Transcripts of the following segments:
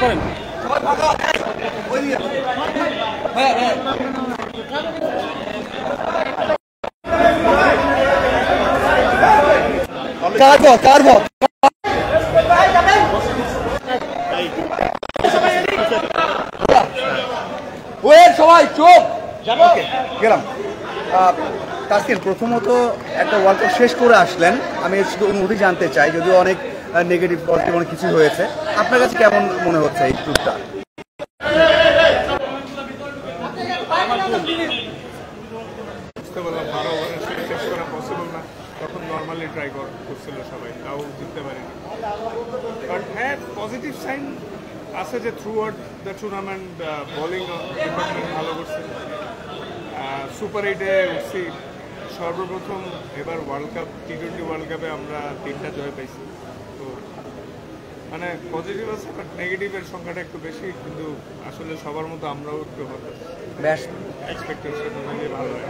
করেন সবাই চুপ গেলাম। তাসকিন, প্রথমত একটা ওয়ার্ল্ড কাপ শেষ করে আসলেন, আমি শুধু অনুভূতি জানতে চাই, যদিও অনেক নেগেটিভ পজিটিভ অনেক কিছু হয়েছে, আপনার কাছে কেমন মনে হচ্ছে এই ট্যুরটা? বুঝতে পারলাম 12 ওভারের শেষ করা পসিবল না, তখন নর্মালি ট্রাই করছিল সবাই, তাও জিততে পারেনি। বাট হ্যাঁ, পজিটিভ সাইন আছে যে through out the tournament bowling department ভালো করছে, সুপার 8-এ উঠছি সর্বপ্রথম। এবার ওয়ার্ল্ড কাপ T20 ওয়ার্ল্ড কাপে আমরা 3টা জয় পাইছি, তো মানে পজিটিভ আছে, বাট নেগেটিভের সংখ্যাটা একটু বেশি। কিন্তু আসলে সবার মতো আমরাও একটু এক্সপেকটেশন অনুযায়ী ভালো হয়।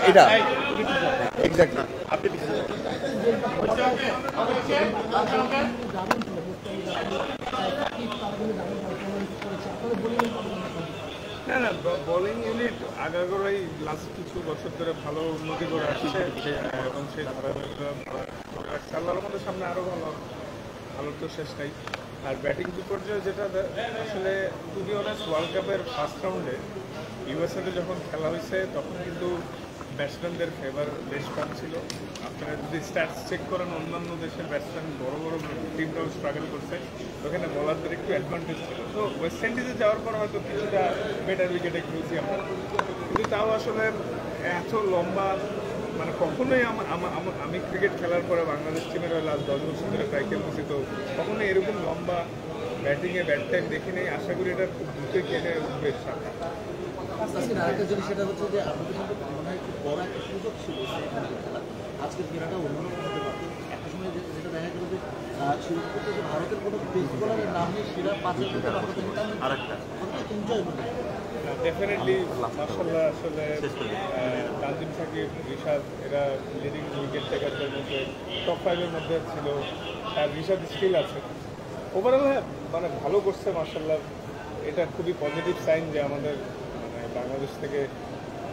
এটা এক্স্যাক্টলি না না, বোলিং ইউনিট আগাগোড়াই লাস্ট কিছু বছর ধরে ভালো উন্নতি করে আসছে, এবং সেই ধারাবাহিকতা আল্লাহর মধ্যে সামনে আরও ভালো তো শেষ নাই। আর ব্যাটিং বিপর্যয় যেটা আসলে টু বি অনেস্ট, ওয়ার্ল্ড কাপের ফার্স্ট রাউন্ডে ইউএসএতে যখন খেলা হয়েছে তখন কিন্তু ব্যাটসম্যানদের ফেভার বেশ কম ছিল। আপনারা যদি স্ট্যাটস চেক করেন, অন্যান্য দেশের ব্যাটসম্যান বড় বড় টিমরাও স্ট্রাগল করছে, ওখানে বলারদের একটু অ্যাডভান্টেজ ছিল। তো ওয়েস্ট ইন্ডিজে যাওয়ার পর হয়তো কিছুটা বেটার উইকেটে খেলছি আমরা, কিন্তু তাও আসলে এত লম্বা মানে কখনোই আমি ক্রিকেট খেলার পরে বাংলাদেশ টিমের লাস্ট 10 বছর ধরে ট্রাই খেলতেছি, তো কখনোই এরকম লম্বা ব্যাটিংয়ে ব্যাট টাইম দেখি নেই। আশা করি এটা খুব দ্রুতই কেটে উঠবে সামনে। আরেকটা জিনিস সেটা হচ্ছে যে আপনাদের কিন্তু মনে হয় খুব বড় একটা সুযোগ ছিল আজকের খেলাটা অন্যরকম হতে পারত। একটা সময় যেটা দেখা গেল যে শুরুতে যে ভারতের কোনো পেস বোলারের নাম নেই, সেটা 5-এর মধ্যে আরেকটা এনজয় করে ডেফিনেটলি মাশাআল্লাহ। আসলে তানজিম সাকিব, রিশাদ এরা লিডিং উইকেট টেকারদের মধ্যে টপ 5-এর মধ্যে ছিল, আর রিশাদ স্কিল আছে। ওভারঅল হ্যাঁ মানে ভালো করছে মাশাআল্লাহ। এটা খুবই পজিটিভ সাইন যে আমাদের মানে বাংলাদেশ থেকে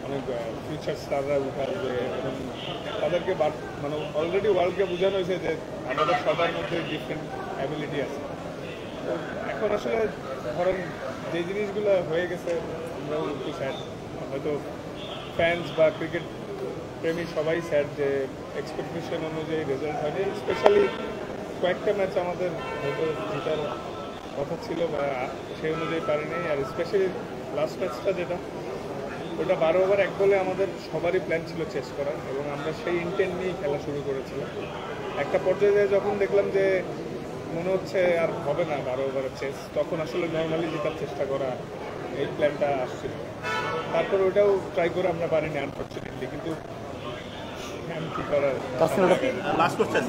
অনেক ফিউচার স্টাররা উঠে আসবে, এবং তাদেরকে মানে অলরেডি ওয়ার্ল্ডকে বোঝানো হয়েছে যে আমাদের সবার মধ্যে ডিফারেন্ট অ্যাবিলিটি আছে। তো এখন আসলে ধরেন যে জিনিসগুলো হয়ে গেছে, আমরাও একটু স্যাড, হয়তো ফ্যান্স বা ক্রিকেট প্রেমী সবাই স্যাড যে এক্সপেকটেশন অনুযায়ী রেজাল্ট হয়নি। স্পেশালি কয়েকটা ম্যাচ আমাদের হয়তো জেতার কথা ছিল বা সেই অনুযায়ী পারিনি। আর স্পেশালি লাস্ট ম্যাচটা যেটা, ওটা 12 ওভার 1 বলে আমাদের সবারই প্ল্যান ছিল চেস করার, এবং আমরা সেই ইন্টেন্ট নিয়েই খেলা শুরু করেছিলাম। একটা পর্যায়ে যখন দেখলাম যে মনে হচ্ছে আর হবে না 12 ওভারের চেস, তখন আসলে নর্মালি জেতার চেষ্টা করা এই প্ল্যানটা আসছিল। তারপর ওটাও ট্রাই করে আমরা পারিনি আনফর্চুনেটলি, কিন্তু কি করার। লাস্ট কোশ্চেন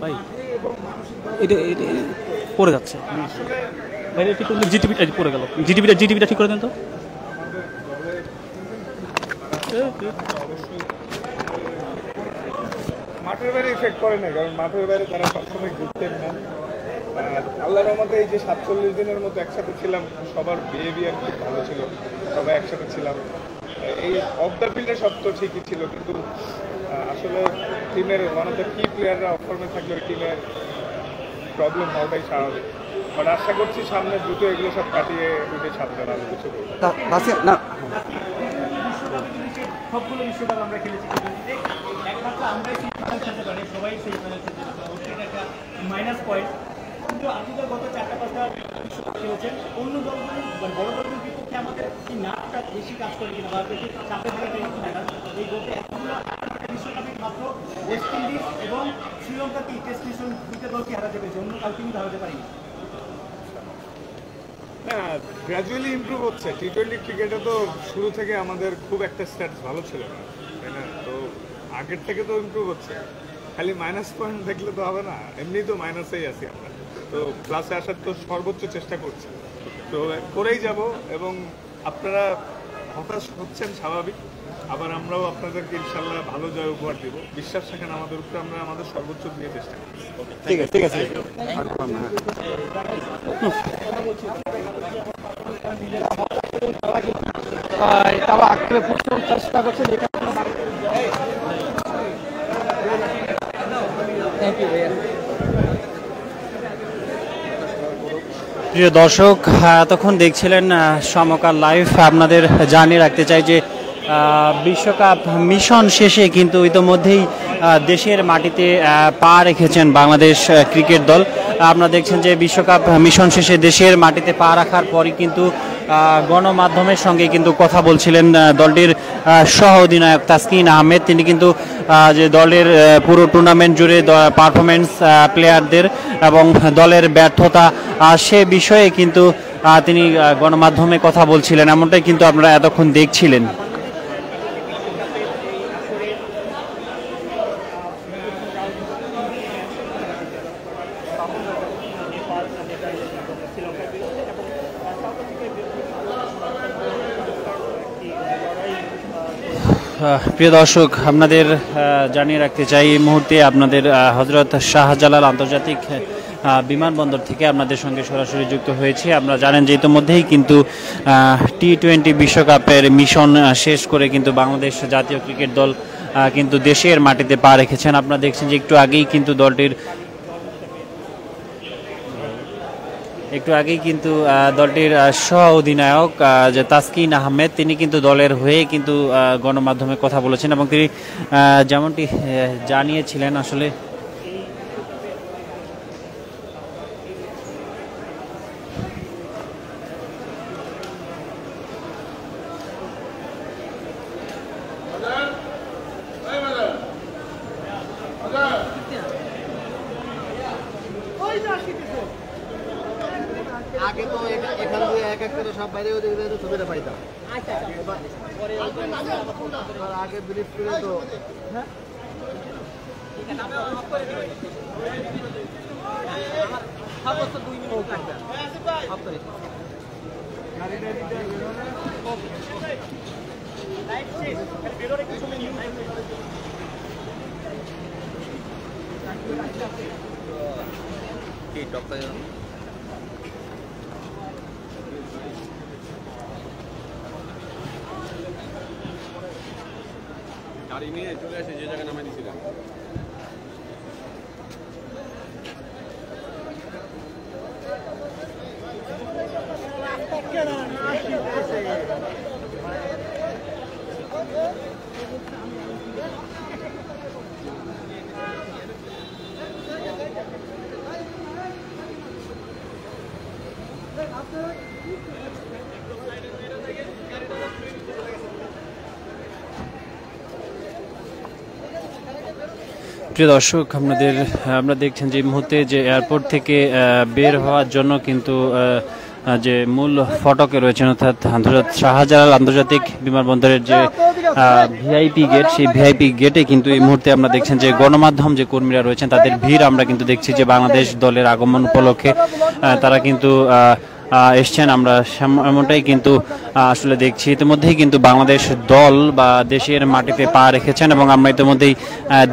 ভাই, এটা পড়ে যাচ্ছে বাইরে, ঠিক করে জিটিভিটা পড়ে গেল, জিটিভিটা ঠিক করে দেন তো। মাঠের বাইরে ইফেক্ট করে না, কারণ মাঠের বাইরে তারা সবসময় ঘুরতেন না। আল্লাহর রহমতে এই যে 47 দিনের মতো একসাথে ছিলাম, সবার বিহেভিয়ার খুব ভালো ছিল, সবাই একসাথে ছিলাম। এই অফ দ্য ফিল্ডে সব তো ঠিকই ছিল, কিন্তু আসলে টিমের ওয়ান অফ দ্য কি প্লেয়াররা অফ ফর্মে থাকলে টিমের প্রবলেম হওয়াটাই স্বাভাবিক। বাট আশা করছি সামনে দ্রুত এগুলো সব কাটিয়ে উঠে ছাড়তে আরো কিছু সবগুলো বিশ্বকাপ আমরা খেলেছি, একমাত্র আমরাই সেমিফাইনাল খেলতে পারি, সবাই সেমিফাইনাল খেলতে পারি, অবশ্যই এটা একটা মাইনাস পয়েন্ট। কিন্তু আপনি তো গত 4-5টা বিশ্বকাপ খেলেছেন, অন্য দলগুলি বড় দলগুলির বিপক্ষে আমাদের এই নাটটা বেশি কাজ করে কিনা বা বেশি চাপে ফেলে দেখা এই গত এতগুলো বিশ্বকাপে মাত্র ওয়েস্ট ইন্ডিজ এবং শ্রীলঙ্কাকে টেস্ট মিশন দুইটা দলকে হারাতে পেরেছে, অন্য কাউকে কিন্তু হারাতে পারিনি। না, গ্র্যাজুয়ালি ইমপ্রুভ হচ্ছে। T20 ক্রিকেটে তো শুরু থেকে আমাদের খুব একটা স্ট্যাটস ভালো ছিল না, তাই না? তো আগের থেকে তো ইমপ্রুভ হচ্ছে, খালি মাইনাস পয়েন্ট দেখলে তো হবে না, এমনি তো মাইনাসেই আছি আমরা, তো প্লাসে আসার তো সর্বোচ্চ চেষ্টা করছি। তো করেই যাব, এবং আপনারা হতাশ হচ্ছেন স্বাভাবিক, আবার আমরাও আপনাদেরকে ইনশাল্লাহ ভালো জয় উপহার দেব। বিশ্বাস রাখেন আমাদের উপরে, আমরা আমাদের সর্বোচ্চ দিয়ে চেষ্টা করি। ঠিক আছে, ঠিক আছে। প্রিয় দর্শক, এতক্ষণ দেখছিলেন সমকাল লাইভ। আপনাদের জানিয়ে রাখতে চাই যে বিশ্বকাপ মিশন শেষে কিন্তু ইতোমধ্যেই দেশের মাটিতে পা রেখেছেন বাংলাদেশ ক্রিকেট দল। আপনারা দেখছেন যে বিশ্বকাপ মিশন শেষে দেশের মাটিতে পা রাখার পরই কিন্তু গণমাধ্যমের সঙ্গে কিন্তু কথা বলছিলেন দলটির সহ অধিনায়ক তাসকিন আহমেদ। তিনি কিন্তু যে দলের পুরো টুর্নামেন্ট জুড়ে পারফরমেন্স, প্লেয়ারদের এবং দলের ব্যর্থতা সে বিষয়ে কিন্তু তিনি গণমাধ্যমে কথা বলছিলেন, এমনটাই কিন্তু আপনারা এতক্ষণ দেখছিলেন। প্রিয় দর্শক, আপনাদের জানিয়ে রাখতে চাই এই মুহূর্তে আপনাদের হজরত শাহজালাল আন্তর্জাতিক বিমানবন্দর থেকে আপনাদের সঙ্গে সরাসরি যুক্ত হয়েছে। আপনারা জানেন যে ইতিমধ্যেই কিন্তু টি-20 বিশ্বকাপের মিশন শেষ করে কিন্তু বাংলাদেশ জাতীয় ক্রিকেট দল কিন্তু দেশের মাটিতে পা রেখেছেন। আপনারা দেখছেন যে একটু আগেই কিন্তু দলটির সহ অধিনায়ক যে তাসকিন আহমেদ, তিনি কিন্তু দলের হয়ে কিন্তু গণমাধ্যমে কথা বলেছেন এবং তিনি যেমনটি জানিয়েছিলেন আসলে আগে তো এখান থেকে এক এক করে সব বাইরে ছবিটা পাইতাম, আগে ব্রিফ করে তো গাড়ি নিয়ে চলে আসে যে জায়গায় নামাই দিয়েছিলাম। প্রিয় দর্শক, আপনারা দেখছেন যে এই মুহূর্তে যে এয়ারপোর্ট থেকে বের হওয়ার জন্য কিন্তু যে মূল ফটকে রয়েছেন, অর্থাৎ হযরত শাহজালাল আন্তর্জাতিক বিমানবন্দরের যে ভিআইপি গেট, সেই ভিআইপি গেটে কিন্তু এই মুহূর্তে আমরা দেখছেন যে গণমাধ্যম যে কর্মীরা রয়েছেন তাদের ভিড় আমরা কিন্তু দেখছি যে বাংলাদেশ দলের আগমন উপলক্ষে তারা কিন্তু এসছেন। আমরা এমনটাই কিন্তু আসলে দেখছি। ইতিমধ্যেই কিন্তু বাংলাদেশ দল বা দেশের মাটিতে পা রেখেছেন এবং আমরা ইতিমধ্যেই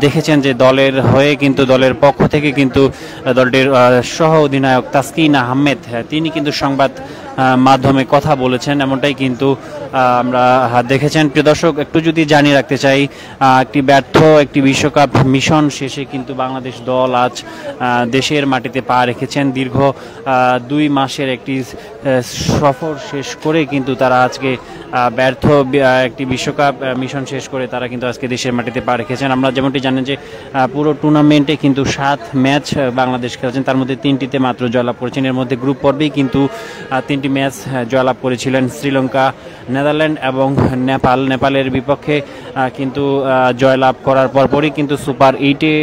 দেখেছেন যে দলের হয়ে কিন্তু দলের পক্ষ থেকে কিন্তু দলটির সহ অধিনায়ক তাসকিন আহমেদ তিনি কিন্তু সংবাদ মাধ্যমে কথা বলেছেন, এমনটাই কিন্তু আমরা দেখেছেন। প্রিয় দর্শক, একটু যদি জানিয়ে রাখতে চাই, একটি বিশ্বকাপ মিশন শেষে কিন্তু বাংলাদেশ দল আজ দেশের মাটিতে পা রেখেছেন। দীর্ঘ 2 মাসের একটি সফর শেষ করে কিন্তু তারা আজকে একটি বিশ্বকাপ মিশন শেষ করে তারা কিন্তু আজকে দেশের মাটিতে পা রেখেছেন। আমরা যেমনটি জানেন যে পুরো টুর্নামেন্টে কিন্তু 7 ম্যাচ বাংলাদেশ খেলেছেন, তার মধ্যে 3টিতে মাত্র জয়লাভ করেছেন। এর মধ্যে গ্রুপ পর্বেই কিন্তু 3টি ম্যাচ জয়লাভ করেছিলেন শ্রীলঙ্কা, নেদারল্যান্ড এবং নেপালের বিপক্ষে কিন্তু জয়লাভ করার পরপরই কিন্তু সুপার 8-এ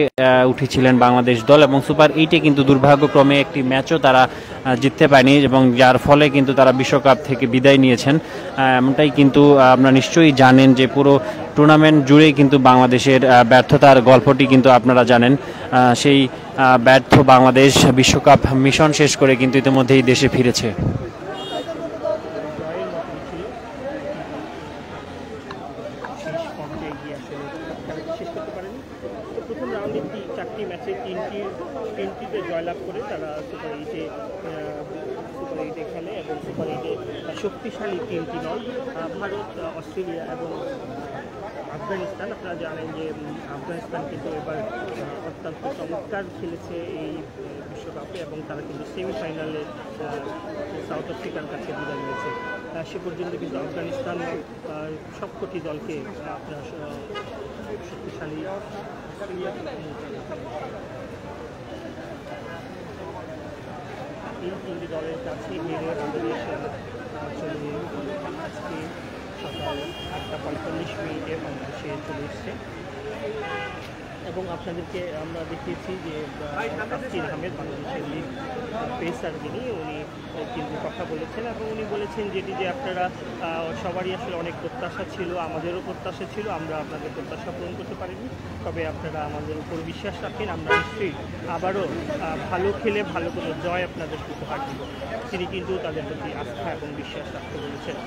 উঠেছিলেন বাংলাদেশ দল এবং সুপার 8-এ কিন্তু দুর্ভাগ্যক্রমে একটি ম্যাচও তারা জিততে পারেনি এবং যার ফলে কিন্তু তারা বিশ্বকাপ থেকে বিদায় নিয়েছেন। এমনটাই কিন্তু আপনারা নিশ্চয়ই জানেন যে পুরো টুর্নামেন্ট জুড়েই কিন্তু বাংলাদেশের ব্যর্থতার গল্পটি কিন্তু আপনারা জানেন। সেই ব্যর্থ বাংলাদেশ বিশ্বকাপ মিশন শেষ করে কিন্তু ইতিমধ্যেই দেশে ফিরেছে। খেলাটি শেষ করতে পারেনি। তো প্রথম রাউন্ডে 4টি ম্যাচে তিনটিতে জয়লাভ করে তারা সুপার এইটে খেলে এবং সুপার এইটে শক্তিশালী 3টি দল ভারত, অস্ট্রেলিয়া এবং আফগানিস্তান। আপনারা জানেন যে আফগানিস্তান কিন্তু এবার অত্যন্ত চমৎকার খেলেছে এই বিশ্বকাপে এবং তারা কিন্তু সেমিফাইনালে সাউথ আফ্রিকার কাছে বিদায় নিয়েছে। সে পর্যন্ত কিন্তু আফগানিস্তান সবকটি দলকে আপনার শক্তিশালী এই 3টি দলের কাছে হেরে বাংলাদেশ আজকে সকাল 8:45 বাংলাদেশে চলে এসছে এবং আপনাদেরকে আমরা দেখিয়েছি যে তাসকিন আহমেদ বাংলাদেশের লিগ পেসার উনি কিন্তু কথা বলেছেন এবং উনি বলেছেন যেটি যে আপনারা সবারই আসলে অনেক প্রত্যাশা ছিল, আমাদেরও প্রত্যাশা ছিল, আমরা আপনাদের প্রত্যাশা পূরণ করতে পারিনি, তবে আপনারা আমাদের উপর বিশ্বাস রাখেন, আমরা নিশ্চয়ই আবারও ভালো খেলে ভালো কোনো জয় আপনাদের উপহার দিব। তিনি কিন্তু তাদের প্রতি আস্থা এবং বিশ্বাস রাখতে বলেছেন।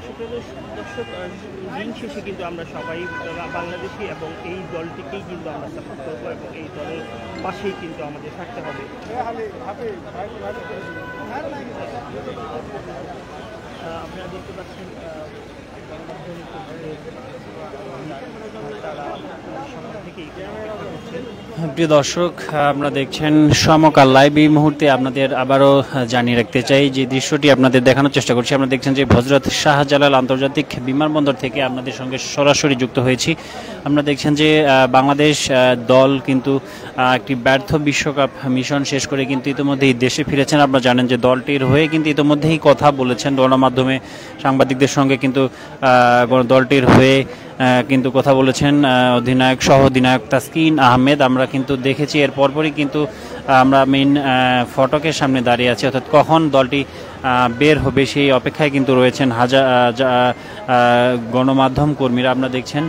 সুপ্রিয় দর্শক, দিন শেষে কিন্তু আমরা সবাই বাংলাদেশি এবং এই দলটিকেই কিন্তু আমরা সাপোর্ট করবো এবং এই দলের পাশেই কিন্তু আমাদের থাকতে হবে। আপনারা দেখতে পাচ্ছেন তারা সকাল থেকেই অপেক্ষা করছেন। প্রিয় দর্শক, আপনারা দেখছেন সমকাল লাইভ। এই মুহূর্তে আপনাদের আবারও জানিয়ে রাখতে চাই যে দৃশ্যটি আপনাদের দেখানোর চেষ্টা করছি। আপনারা দেখছেন যে হযরত শাহজালাল আন্তর্জাতিক বিমানবন্দর থেকে আপনাদের সঙ্গে সরাসরি যুক্ত হয়েছি। আপনারা দেখছেন যে বাংলাদেশ দল কিন্তু একটি ব্যর্থ বিশ্বকাপ মিশন শেষ করে কিন্তু ইতিমধ্যেই দেশে ফিরেছেন। আপনারা জানেন যে দলটির হয়ে কিন্তু ইতিমধ্যেই কথা বলেছেন গণমাধ্যমে সাংবাদিকদের সঙ্গে, কিন্তু দলটির হয়ে কিন্তু কথা বলেছেন অধিনায়ক সহ অধিনায়ক তাসকিন আহমেদ। আমরা কিন্তু দেখেছি এর পরপরই কিন্তু আমরা মেইন ফটকের সামনে দাঁড়িয়ে আছি, অর্থাৎ কখন দলটি বের হবে সেই অপেক্ষায় কিন্তু রয়েছেন গণমাধ্যম কর্মীরা। আপনারা দেখছেন